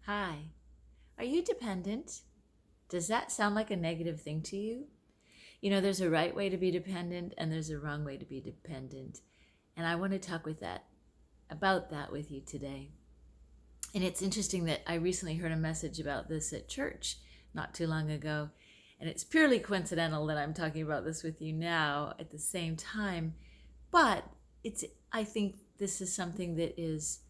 Hi, are you dependent? Does that sound like a negative thing to you? You know, there's a right way to be dependent and there's a wrong way to be dependent. And I want to talk about that with you today. And it's interesting that I recently heard a message about this at church not too long ago. And it's purely coincidental that I'm talking about this with you now at the same time. But I think this is something that is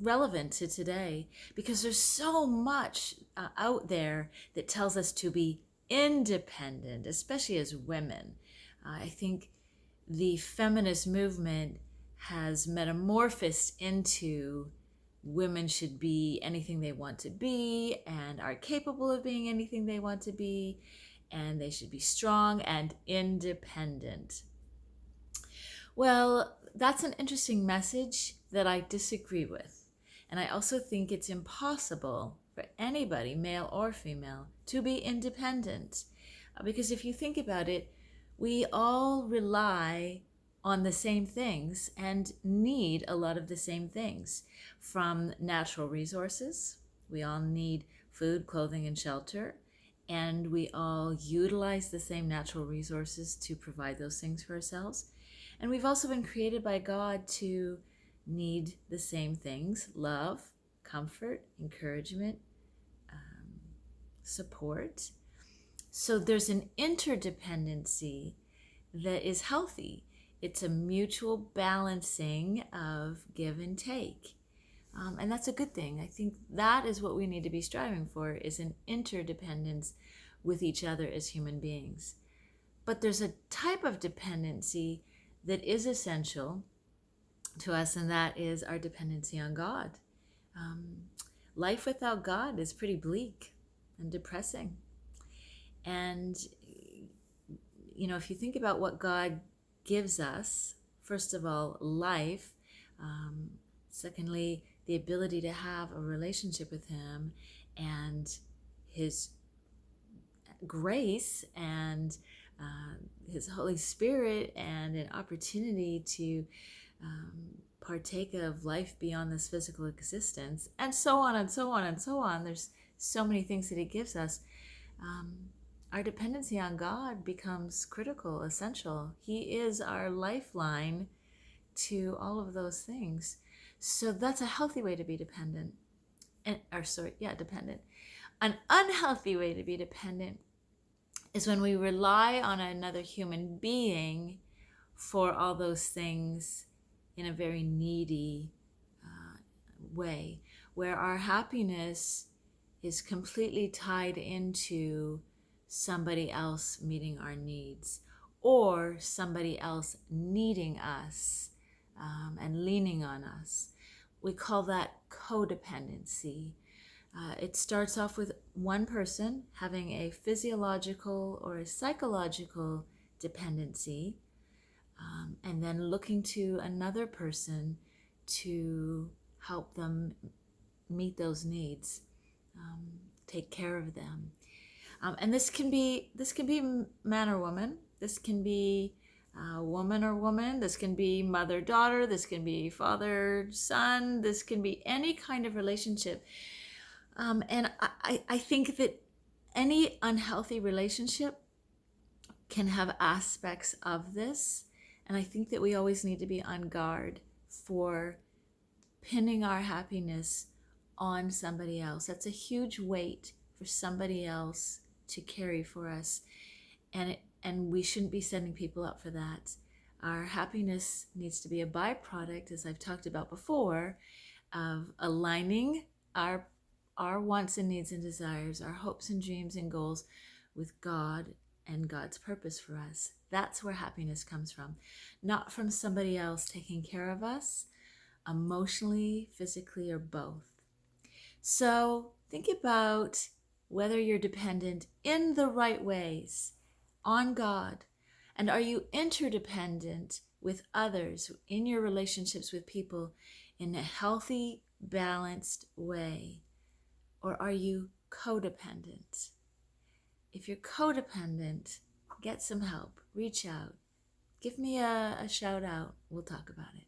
relevant to today because there's so much out there that tells us to be independent, especially as women. I think the feminist movement has metamorphosed into women should be anything they want to be and are capable of being anything they want to be, and they should be strong and independent. Well, that's an interesting message that I disagree with. And I also think it's impossible for anybody, male or female, to be independent. Because if you think about it, we all rely on the same things and need a lot of the same things. From natural resources, we all need food, clothing, and shelter. And we all utilize the same natural resources to provide those things for ourselves. And we've also been created by God to need the same things: love, comfort, encouragement, support. So there's an interdependency that is healthy. It's a mutual balancing of give and take. And that's a good thing. I think that is what we need to be striving for, is an interdependence with each other as human beings. But there's a type of dependency that is essential to us, and that is our dependency on God. Life without God is pretty bleak and depressing. And, you know, if you think about what God gives us, first of all, life, secondly, the ability to have a relationship with Him, and His grace, and His Holy Spirit, and an opportunity to partake of life beyond this physical existence, and so on and so on and so on. There's so many things that He gives us. Our dependency on God becomes critical, essential. He is our lifeline to all of those things. So that's a healthy way to be dependent. Dependent. An unhealthy way to be dependent is when we rely on another human being for all those things in a very needy way, where our happiness is completely tied into somebody else meeting our needs, or somebody else needing us and leaning on us. We call that codependency. It starts off with one person having a physiological or a psychological dependency, and then looking to another person to help them meet those needs, take care of them. And this can be man or woman. This can be woman or woman. This can be mother-daughter. This can be father-son. This can be any kind of relationship. And I think that any unhealthy relationship can have aspects of this. And I think that we always need to be on guard for pinning our happiness on somebody else. That's a huge weight for somebody else to carry for us. And we shouldn't be setting people up for that. Our happiness needs to be a byproduct, as I've talked about before, of aligning our wants and needs and desires, our hopes and dreams and goals with God and God's purpose for us. That's where happiness comes from, not from somebody else taking care of us emotionally, physically, or both. So think about whether you're dependent in the right ways on God, and are you interdependent with others in your relationships with people in a healthy, balanced way, or are you codependent? If you're codependent, get some help, reach out, give me a shout out, we'll talk about it.